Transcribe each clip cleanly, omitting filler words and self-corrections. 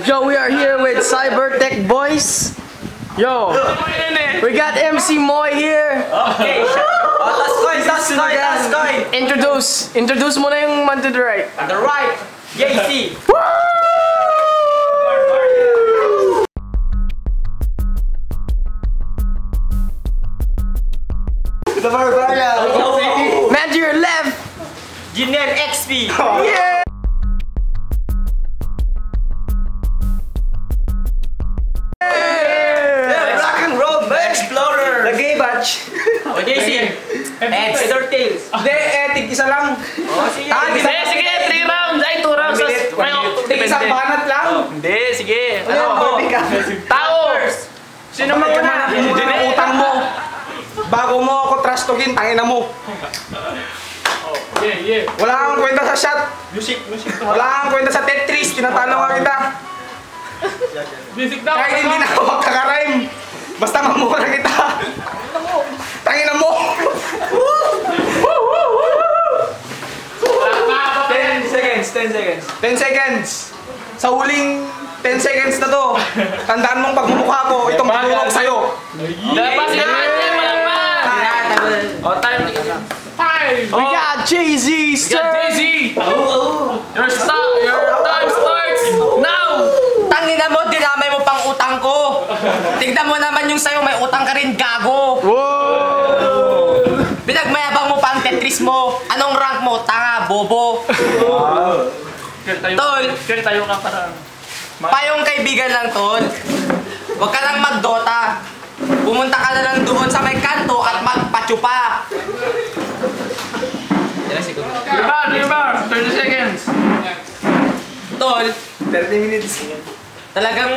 Yo, we are here with Cybertech Boys. Yo, we got MC Moy here. Okay. That's coin. Introduce mo na yung man to the right. On the right, JC. Man to your left. Jinel XP. Yeah. Rock and roll, Explorer. The gay batch. O JC. And Cedar Tales. Hindi, tig isa lang. O sige. Sige, 3 rounds. Ay, 2 rounds. Tig isang banat lang. Hindi, sige. Ano? Tao! Sino mo na? Yung utang mo. Bago mo ako trash talkin, tangina mo. Yeah. Wala kang kwenta sa shot. Wala kang kwenta sa Tetris. Tinatalo ka kita. Music daw. Kahit hindi na ako magkakarime. Basta mamura kita. Tangina mo. 10 seconds. Sa huling 10 seconds na to, tandaan mong pagmumukha ko, itong matulog sa'yo. Dapat si Ate, malaman. O, time. We got Jay-Z, sir. Jay-Z. Your time starts now. Tangina mo, dinamay mo pang utang ko. Tignan mo naman yung sa'yo, may utang ka rin, gago. Pinagmayabang mo pang Tetris mo. Anong rank mo? Tanga, bobo. Tol, Kaya tayo ka para. payong kaibigan lang, Tol. Huwag ka lang mag-Dota. Pumunta ka na lang doon sa may kanto at magpachupa. Remember, 30 seconds. Tol, 30 minutes. talagang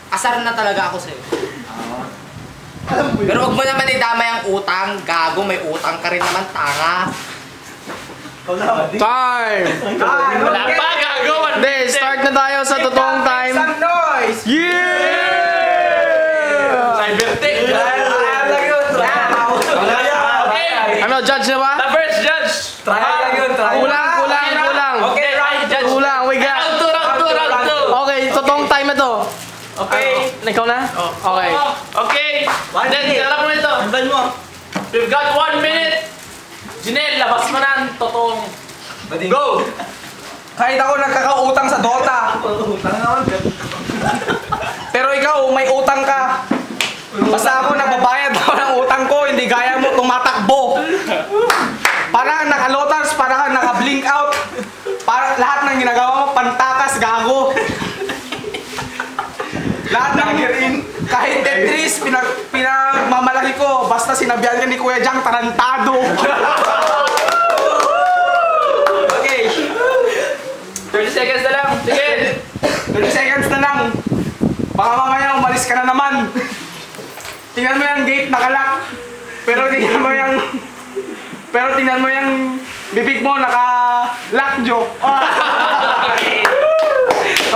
asar na talaga ako sa'yo. Pero huwag mo naman idamay ang utang. Gago, may utang ka rin naman, tanga. Time. Wala pa, gagawan. Hindi, start na tayo sa totoong time. Some noise. Yeah! Cybertech. Ano, judge na ba? The first judge. Kulang. Okay, right, judge. Kulang, we got. Round 2. Okay, totoong time na to. Okay. Ikaw na? Okay. Okay. Then, alam mo nito. We've got 1 minute. Jinel, labas mo na ang totoong. Go! Kahit ako nagkakautang sa Dota. Pero ikaw, may utang ka. Basta ako nagbabayad ako ng utang ko, hindi gaya mo tumatakbo. Para kang nakalotars, para kang naka-blink out. Para lahat ng ginagawa mo, pantakas, gago. Lahat ng kahit Tetris, pinagmamalaki ko. Basta sinabihan ka ni Kuya Jang, tarantado. Okay. 30 seconds na lang. Sige. 30 seconds na lang. Baka mamaya umalis ka na naman. Tingnan mo yung gate nakalock. Pero tingnan mo yung bibig mo naka-lock, Joe.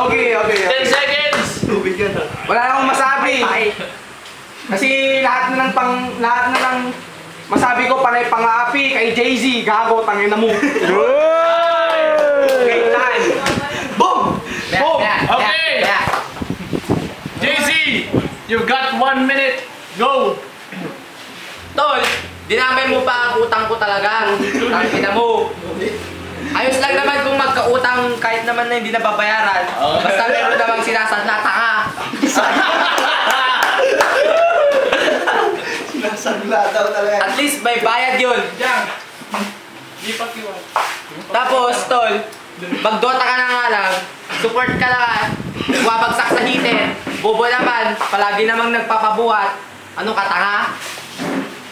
Okay. 10 seconds. Wala na akong masabi. Kasi lahat na ng masabi ko panay pang-aapi kay Jay-Z. Gago, tangin na mo. Okay, time. Boom! Boom! Okay. JC, you've got 1 minute. Go. Tol, dinamay mo pa ang utang ko talaga. Tangina mo. Ayos lang naman kung magkautang kahit naman na hindi nababayaran. Basta meron namang sinasadla, tanga. Sinasadla daw talaga. At least may bayad yun. Di pa kiwan. Tapos, Tol, mag-Dota ka na nga lang, support ka na, wabagsak sa hitin, bobo naman, palagi namang nagpapabuhat. Ano ka, tanga?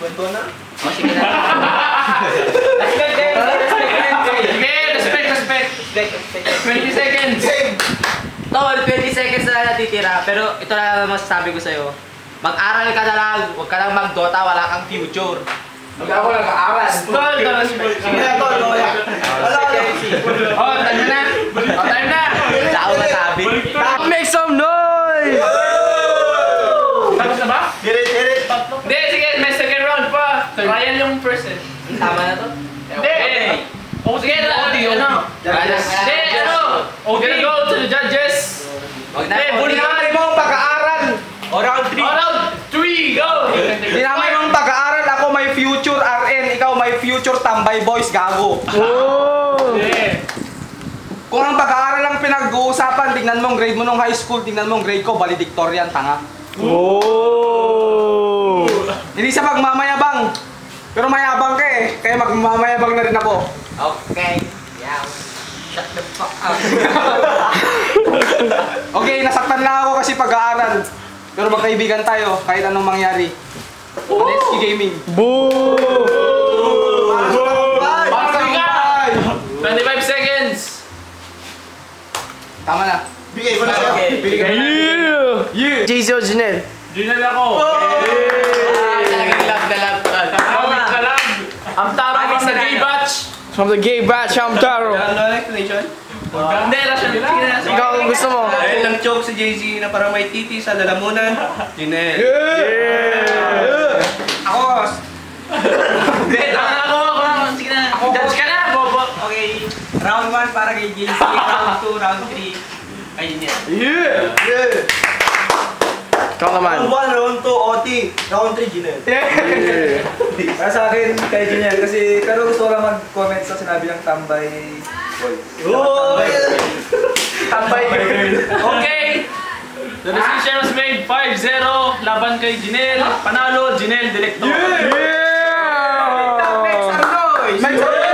Kwento na? O, sige na. Respect. 20 seconds. Tol, 20 seconds na lang natitira, pero ito na lang masasabi ko sa'yo. Mag-aral ka na lang, huwag ka lang mag-Dota, wala kang future. Hindi ako nag-aaral. Tol, Oh, time na! Wala akong masabi. Make some noise! Tapos na ba? Hirit. Hindi, sige, may second round pa. Ryan yung first eh. Tama na to? Hindi. Oh, sige, ano? Hindi, ano? We're gonna go to the judges. Shy Boys, gago. Oh! Kung ang pag-aaral lang pinag-uusapan, tingnan mo ang grade mo nung high school, tingnan mo ang grade ko, valedictorian, tanga. Oh! Hindi sa pagmamayabang. Pero mayabang ka eh, kaya magmamayabang na rin ako. Okay. Yeah. Shut the fuck up. Okay, nasaktan lang ako kasi pag-aaral. Pero magkaibigan tayo, kahit anong mangyari. Paneski Gaming. Boo! Bye! 25 seconds. Tama na. Bigay ko na siya. Yeah! JC o Janelle? Junel ako. Talagang love na love. Comment ka lang. Ang taro Bakit from the sila gay yan? batch. From the gay batch, I'm Taro. Ano explanation? Hindi, Russian. Sige na. Ikaw kung gusto mo. Ayun lang joke si Jay-Z na parang may titi sa lalamunan. Jinel. Ako, Hindi, ako. Sige na. Judge ka na, Bobo. Okay. Round 1 para kay JC. Round 2, round 3. Ayun yan. Ikaw naman. Round 2, OT. Round 3, Jinel. Para sa akin, kay Jinel. Kasi, pero gusto ko lang mag-comment sa sinabi ng tambay boy. tambay. Okay. The decision was made 5-0. Laban kay Jinel. Panalo, Jinel Director. Yeah! Make some